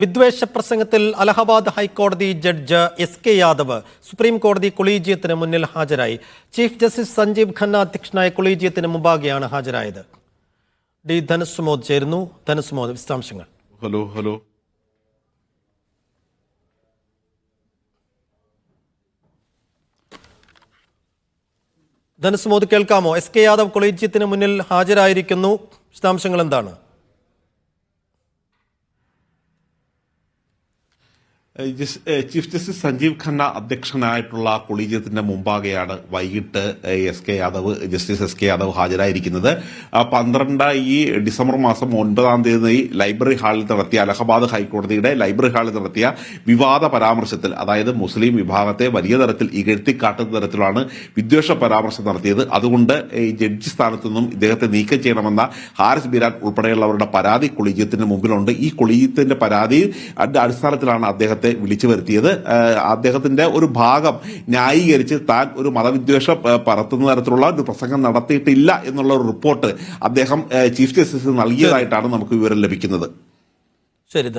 വിദ്വേഷ പ്രസംഗത്തിൽ അലഹബാദ് ഹൈക്കോടതി ജഡ്ജ് എസ്.കെ. യാദവ് സുപ്രീം കോടതി കൊളീജിയത്തിന് മുന്നിൽ ഹാജരായി. ചീഫ് ജസ്റ്റിസ് സഞ്ജീവ് ഖന്ന അധ്യക്ഷനായ കൊളീജിയത്തിന് മുമ്പാകെയാണ് ഹാജരായത്. ഡി ധനുസ്മോദ് ചേരുന്നു. ധനുസ്മോദ്, വിശദാംശങ്ങൾ. ഹലോ ധനുസ്മോദ്, കേൾക്കാമോ? എസ്.കെ. യാദവ് കൊളീജിയത്തിന് മുന്നിൽ ഹാജരായിരിക്കുന്നു. വിശദാംശങ്ങൾ എന്താണ്? ചീഫ് ജസ്റ്റിസ് സഞ്ജീവ് ഖന്ന അധ്യക്ഷനായിട്ടുള്ള കൊളീജിയത്തിന്റെ മുമ്പാകെയാണ് വൈകിട്ട് ജസ്റ്റിസ് എസ് കെ യാദവ് ഹാജരായിരിക്കുന്നത്. ഡിസംബർ മാസം 9 ലൈബ്രറി ഹാളിൽ നടത്തിയ അലഹബാദ് ഹൈക്കോടതിയുടെ ലൈബ്രറി ഹാളിൽ നടത്തിയ വിവാദ പരാമർശത്തിൽ, അതായത് മുസ്ലിം വിഭാഗത്തെ വലിയ തരത്തിൽ ഇകഴ്ത്തിക്കാട്ടുന്ന തരത്തിലാണ് വിദ്വേഷ പരാമർശം നടത്തിയത്. അതുകൊണ്ട് ജഡ്ജി സ്ഥാനത്തു നിന്നും ഇദ്ദേഹത്തെ നീക്കം ചെയ്യണമെന്ന ഹാരിസ് ബിരാൻ ഉൾപ്പെടെയുള്ളവരുടെ പരാതി കൊളീജിയത്തിന് മുമ്പിലുണ്ട്. ഈ കൊളീജിയത്തിന്റെ പരാതി അടിസ്ഥാനത്തിലാണ് അദ്ദേഹത്തെ വിളിച്ചു വരുത്തിയത്. അദ്ദേഹത്തിന്റെ ഒരു ഭാഗം ന്യായീകരിച്ച് താൻ ഒരു മതവിദ്വേഷം പരത്തുന്ന തരത്തിലുള്ള ഒരു പ്രസംഗം നടത്തിയിട്ടില്ല എന്നുള്ള ഒരു റിപ്പോർട്ട് അദ്ദേഹം ചീഫ് ജസ്റ്റിസ് നൽകിയതായിട്ടാണ് നമുക്ക് വിവരം ലഭിക്കുന്നത്. ശരി.